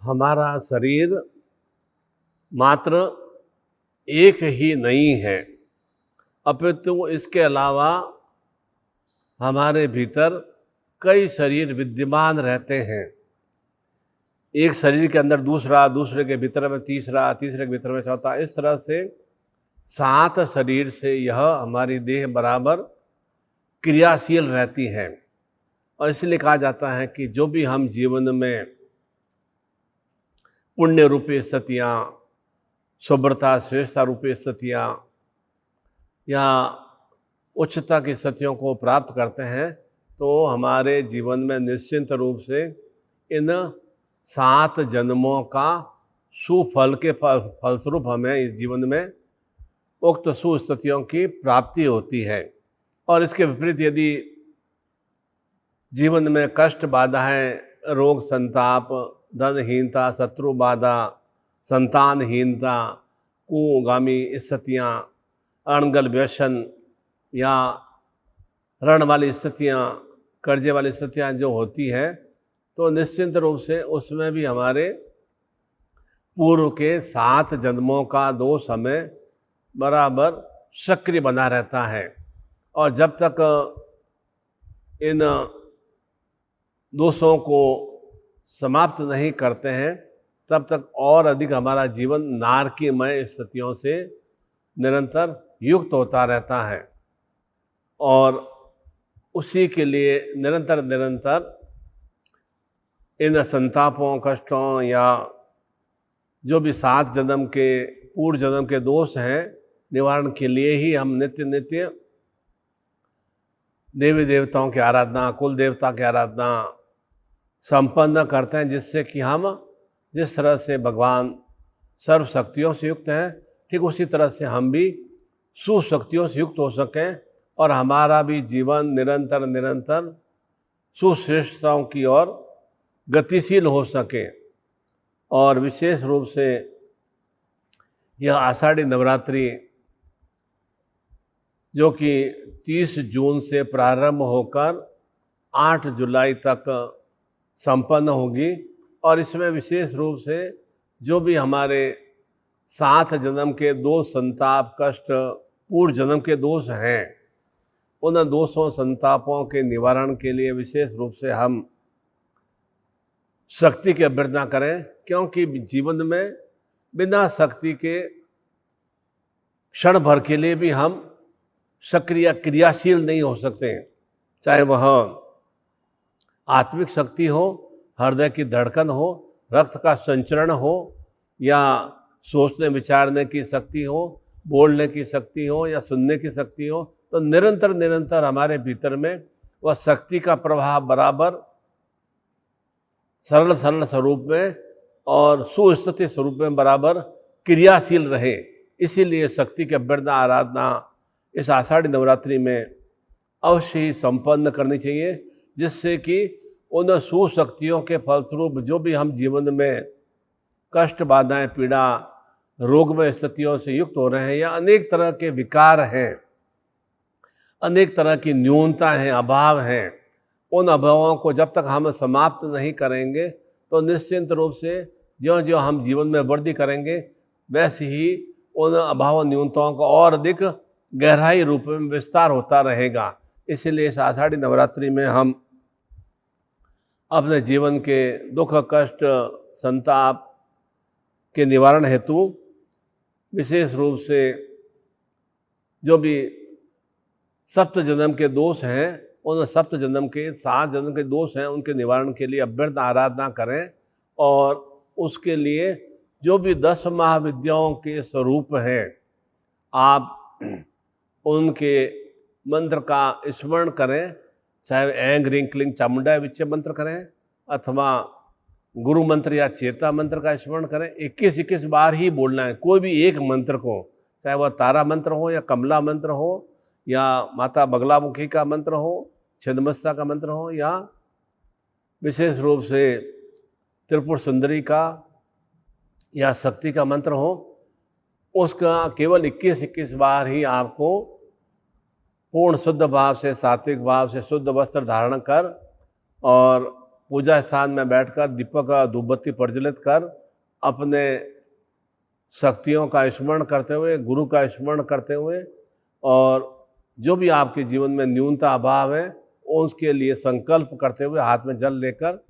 हमारा शरीर मात्र एक ही नहीं है, अपितु इसके अलावा हमारे भीतर कई शरीर विद्यमान रहते हैं। एक शरीर के अंदर दूसरा, दूसरे के भीतर में तीसरा, तीसरे के भीतर में चौथा, इस तरह से 7 शरीर से यह हमारी देह बराबर क्रियाशील रहती है। और इसलिए कहा जाता है कि जो भी हम जीवन में पुण्य रूपी स्थितियाँ, शुभ्रता श्रेष्ठता रूपी स्थितियाँ या उच्चता की स्थितियों को प्राप्त करते हैं, तो हमारे जीवन में निश्चिंत रूप से इन 7 जन्मों का सुफल के फलस्वरूप हमें इस जीवन में उक्त सुस्थितियों की प्राप्ति होती है। और इसके विपरीत यदि जीवन में कष्ट, बाधाएं, रोग, संताप, धनहीनता, शत्रु बाधा, संतानहीनता, कुगामी स्थितियाँ, अणगल व्यसन या ऋण वाली स्थितियाँ, कर्जे वाली स्थितियाँ जो होती हैं, तो निश्चिंत रूप से उसमें भी हमारे पूर्व के 7 जन्मों का दोष हमें बराबर सक्रिय बना रहता है। और जब तक इन दोषों को समाप्त नहीं करते हैं, तब तक और अधिक हमारा जीवन नारकीमय स्थितियों से निरंतर युक्त होता रहता है। और उसी के लिए निरंतर इन संतापों, कष्टों या जो भी 7 जन्म के पूर्व जन्म के दोष हैं, निवारण के लिए ही हम नित्य देवी देवताओं की आराधना, कुल देवता की आराधना संपन्न करते हैं, जिससे कि हम जिस तरह से भगवान सर्वशक्तियों से युक्त हैं, ठीक उसी तरह से हम भी सुशक्तियों से युक्त हो सकें और हमारा भी जीवन निरंतर सुश्रेष्ठताओं की ओर गतिशील हो सके। और विशेष रूप से यह आषाढ़ी नवरात्रि जो कि 30 जून से प्रारंभ होकर 8 जुलाई तक संपन्न होगी, और इसमें विशेष रूप से जो भी हमारे 7 जन्म के दोष, संताप, कष्ट, पूर्व जन्म के दोष हैं, उन दोषों, संतापों के निवारण के लिए विशेष रूप से हम शक्ति की अभ्यर्थना करें, क्योंकि जीवन में बिना शक्ति के क्षण भर के लिए भी हम सक्रिय क्रियाशील नहीं हो सकते। चाहे वह आत्मिक शक्ति हो, हृदय की धड़कन हो, रक्त का संचरण हो, या सोचने विचारने की शक्ति हो, बोलने की शक्ति हो या सुनने की शक्ति हो, तो निरंतर हमारे भीतर में वह शक्ति का प्रवाह बराबर सरल स्वरूप में और सुस्थिति स्वरूप में बराबर क्रियाशील रहे। इसीलिए शक्ति की अभ्यर्थना, आराधना इस आषाढ़ी नवरात्रि में अवश्य ही संपन्न करनी चाहिए, जिससे कि उन सुशक्तियों के फलस्वरूप जो भी हम जीवन में कष्ट, बाधाएं, पीड़ा, रोगमय स्थितियों से युक्त हो रहे हैं, या अनेक तरह के विकार हैं, अनेक तरह की न्यूनता हैं, अभाव हैं, उन अभावों को जब तक हम समाप्त नहीं करेंगे, तो निश्चिंत रूप से ज्यों हम जीवन में वृद्धि करेंगे, वैसे ही उन अभाव न्यूनताओं का और अधिक गहराई रूप में विस्तार होता रहेगा। इसलिए इस आषाढ़ी नवरात्रि में हम अपने जीवन के दुख, कष्ट, संताप के निवारण हेतु विशेष रूप से जो भी 7 जन्म के दोष हैं, उन 7 जन्म के 7 जन्म के दोष हैं, उनके निवारण के लिए अभ्यर्थना, आराधना करें। और उसके लिए जो भी 10 महाविद्याओं के स्वरूप हैं, आप उनके मंत्र का स्मरण करें, चाहे ऐं ह्रीं क्लीं चामुंडाय विच्चे मंत्र करें अथवा गुरु मंत्र या चेता मंत्र का स्मरण करें। 21 बार ही बोलना है कोई भी एक मंत्र को, चाहे वह तारा मंत्र हो या कमला मंत्र हो या माता बगलामुखी का मंत्र हो, छिन्नमस्ता का मंत्र हो, या विशेष रूप से त्रिपुर सुंदरी का या शक्ति का मंत्र हो, उसका केवल 21 बार ही आपको पूर्ण शुद्ध भाव से, सात्विक भाव से शुद्ध वस्त्र धारण कर और पूजा स्थान में बैठकर दीपक धूपबत्ती प्रज्वलित कर अपने शक्तियों का स्मरण करते हुए, गुरु का स्मरण करते हुए, और जो भी आपके जीवन में न्यूनता अभाव है उसके लिए संकल्प करते हुए हाथ में जल लेकर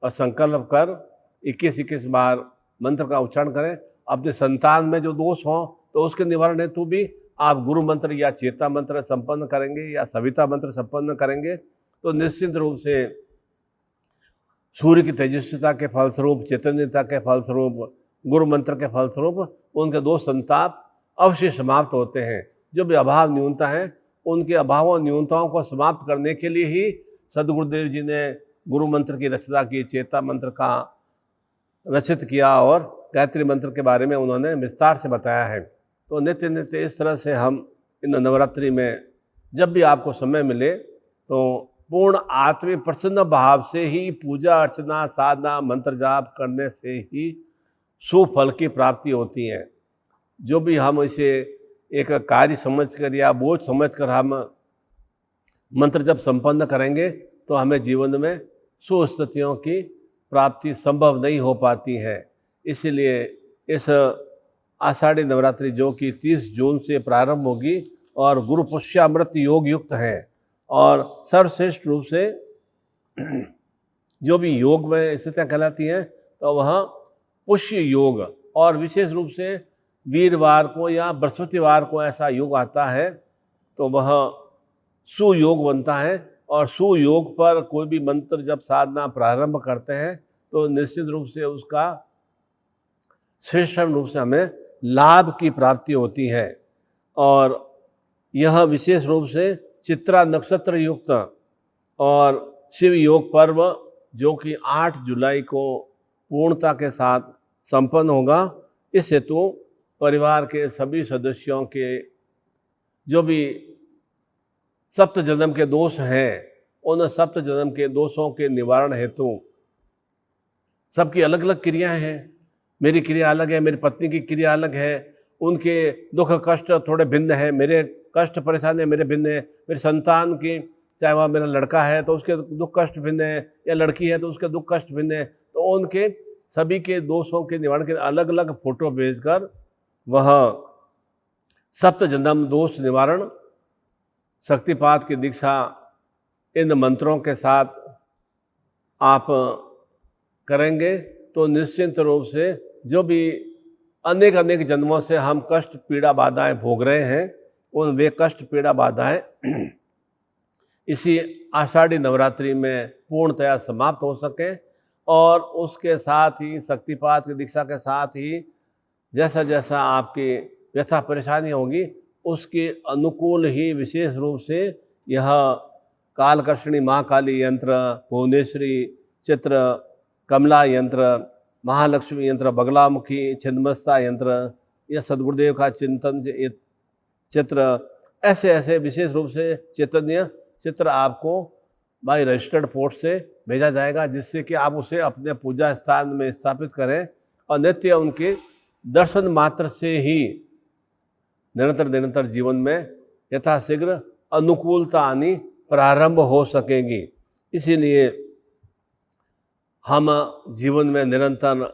और संकल्प कर 21-21 बार मंत्र का उच्चारण करें। अपने संतान में जो दोष हो तो उसके निवारण हेतु भी आप गुरु मंत्र या चेता मंत्र संपन्न करेंगे या सविता मंत्र संपन्न करेंगे तो निश्चित रूप से सूर्य की तेजस्विता के फलस्वरूप, चैतन्यता के फलस्वरूप, गुरु मंत्र के फलस्वरूप उनके दोष संताप अवश्य समाप्त होते हैं। जो भी अभाव न्यूनता है उनके अभाव और न्यूनताओं को समाप्त करने के लिए ही सदगुरुदेव जी ने गुरु मंत्र की रचना की, चेता मंत्र का रचित किया और गायत्री मंत्र के बारे में उन्होंने विस्तार से बताया है। तो नित्य नित्य इस तरह से हम इन नवरात्रि में जब भी आपको समय मिले तो पूर्ण आत्मिक प्रसन्न भाव से ही पूजा अर्चना साधना मंत्र जाप करने से ही सुफल की प्राप्ति होती है। जो भी हम इसे एक कार्य समझकर या बोझ समझकर हम मंत्र जब संपन्न करेंगे तो हमें जीवन में सुस्थितियों की प्राप्ति संभव नहीं हो पाती है। इसलिए इस आषाढ़ी नवरात्रि जो कि 30 जून से प्रारंभ होगी और गुरु पुष्यामृत योग युक्त है और सर्वश्रेष्ठ रूप से जो भी योग में स्थितियाँ कहलाती हैं तो वह पुष्य योग, और विशेष रूप से वीरवार को या बृहस्पतिवार को ऐसा योग आता है तो वह सुयोग बनता है। और सुयोग पर कोई भी मंत्र जब साधना प्रारंभ करते हैं तो निश्चित रूप से उसका श्रेष्ठ रूप से हमें लाभ की प्राप्ति होती है। और यह विशेष रूप से चित्रा नक्षत्र युक्त और शिव योग पर्व जो कि 8 जुलाई को पूर्णता के साथ संपन्न होगा, इस हेतु परिवार के सभी सदस्यों के जो भी सप्त जन्म के दोष हैं उन सप्त जन्म के दोषों के निवारण हेतु सबकी अलग अलग क्रियाएं हैं। मेरी क्रिया अलग है, मेरी पत्नी की क्रिया अलग है, उनके दुख कष्ट थोड़े भिन्न है, मेरे कष्ट परेशानी मेरे भिन्न है, मेरे संतान की चाहे वह मेरा लड़का है तो उसके दुख कष्ट भिन्न है या लड़की है तो उसके दुख कष्ट भिन्न है। तो उनके सभी के दोषों के निवारण के अलग अलग फोटो भेजकर वह सप्त जन्म दोष निवारण शक्तिपात की दीक्षा इन मंत्रों के साथ आप करेंगे तो निश्चित रूप से जो भी अनेक अनेक जन्मों से हम कष्ट पीड़ा बाधाएं भोग रहे हैं उन वे कष्ट पीड़ा बाधाएं इसी आषाढ़ी नवरात्रि में पूर्णतया समाप्त हो सके। और उसके साथ ही शक्तिपात की दीक्षा के साथ ही जैसा जैसा आपकी व्यथा परेशानी होगी उसके अनुकूल ही विशेष रूप से यह कालकर्षणी माँ काली यंत्र, भुवनेश्वरी चित्र, कमला यंत्र, महालक्ष्मी यंत्र, बगलामुखी छिन्नमस्ता यंत्र, यह सदगुरुदेव का चिंतन चित्र, ऐसे ऐसे विशेष रूप से चैतन्य चित्र आपको बाय रजिस्टर्ड पोस्ट से भेजा जाएगा जिससे कि आप उसे अपने पूजा स्थान में स्थापित करें और नित्य उनके दर्शन मात्र से ही निरंतर निरंतर जीवन में यथाशीघ्र अनुकूलता आनी प्रारंभ हो सकेगी। इसीलिए हम जीवन में निरंतर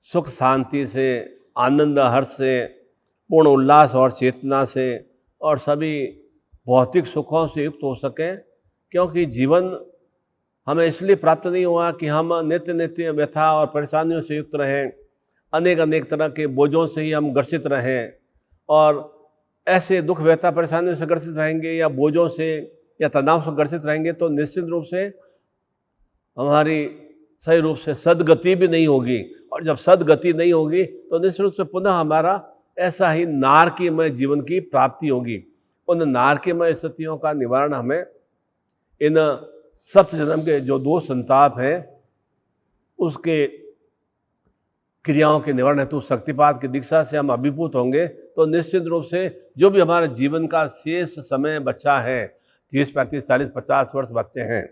सुख शांति से, आनंद हर्ष से, पूर्ण उल्लास और चेतना से और सभी भौतिक सुखों से युक्त हो सकें, क्योंकि जीवन हमें इसलिए प्राप्त नहीं हुआ कि हम नित्य नित्य व्यथा और परेशानियों से युक्त रहें, अनेक अनेक तरह के बोझों से ही हम ग्रसित रहें और ऐसे दुख व्यथा परेशानियों से ग्रसित रहेंगे या बोझों से या तनाव से ग्रसित रहेंगे तो निश्चित रूप से हमारी सही रूप से सदगति भी नहीं होगी। और जब सदगति नहीं होगी तो निश्चित रूप से पुनः हमारा ऐसा ही नारकीमय जीवन की प्राप्ति होगी। उन नारकीमय स्थितियों का निवारण हमें इन सप्त जन्म के जो दो संताप हैं उसके क्रियाओं के निवारण हेतु शक्तिपात की दीक्षा से हम अभिभूत होंगे तो निश्चित रूप से जो भी हमारे जीवन का शेष समय बचा है 30, 35, 40, 50 वर्ष बचते हैं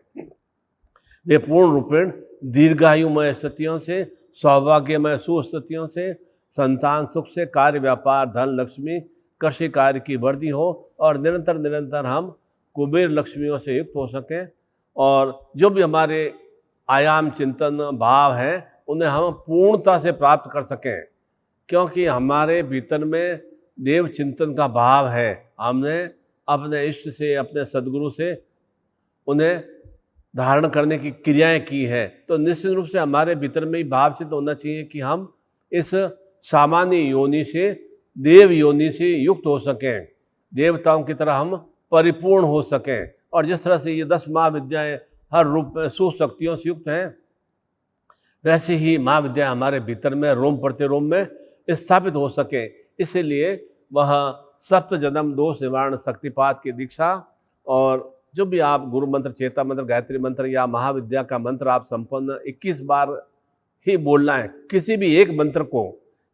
वे पूर्ण रूपेण दीर्घायुमय स्थितियों से, सौभाग्यमय सुस्थितियों से, संतान सुख से, कार्य व्यापार धन लक्ष्मी कृषि कार्य की वृद्धि हो और निरंतर निरंतर हम कुबेर लक्ष्मियों से युक्त हो सकें। और जो भी हमारे आयाम चिंतन भाव है उन्हें हम पूर्णता से प्राप्त कर सकें, क्योंकि हमारे भीतर में देव चिंतन का भाव है। हमने अपने इष्ट से, अपने सदगुरु से उन्हें धारण करने की क्रियाएं की है, तो निश्चित रूप से हमारे भीतर में ही भाव चिंतन होना चाहिए कि हम इस सामान्य योनि से देव योनि से युक्त हो सकें, देवताओं की तरह हम परिपूर्ण हो सकें। और जिस तरह से ये 10 महाविद्याएं हर रूप में सुशक्तियों से युक्त हैं, वैसे ही महाविद्या हमारे भीतर में रोम प्रति-रोम में स्थापित हो सके। इसीलिए वह सप्त जन्म दोष निवारण शक्तिपात की दीक्षा, और जो भी आप गुरु मंत्र, चेता मंत्र, गायत्री मंत्र या महाविद्या का मंत्र आप संपन्न 21 बार ही बोलना है। किसी भी एक मंत्र को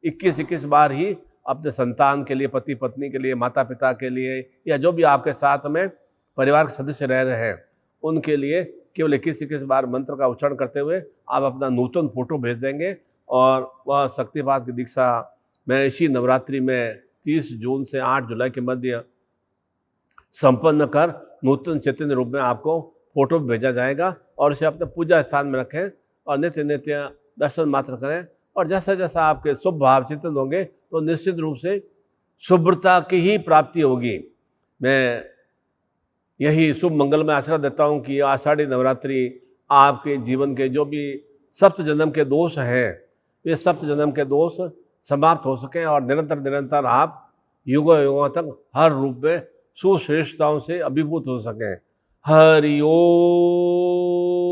21-21 बार ही अपने संतान के लिए, पति पत्नी के लिए, माता पिता के लिए, या जो भी आपके साथ में परिवार के सदस्य रह रहे हैं उनके लिए केवल 21-21 बार मंत्र का उच्चारण करते हुए आप अपना नूतन फोटो भेज देंगे, और वह शक्तिपात की दीक्षा मैं इसी नवरात्रि में 30 जून से 8 जुलाई के मध्य संपन्न कर नूतन चैतन्य रूप में आपको फोटो भेजा जाएगा। और इसे अपने पूजा स्थान में रखें और नित्य नित्य दर्शन मात्र करें, और जैसा जैसा आपके शुभ भाव चिंतन होंगे तो निश्चित रूप से शुभ्रता की ही प्राप्ति होगी। मैं यही शुभ मंगल में आशीर्वाद देता हूँ कि आषाढ़ी नवरात्रि आपके जीवन के जो भी सप्त जन्म के दोष हैं, ये सप्त जन्म के दोष समाप्त हो सकें, और निरंतर निरंतर आप युगों युगों तक हर रूप में सुश्रेष्ठताओं से अभिभूत हो सकें। हरि ओम।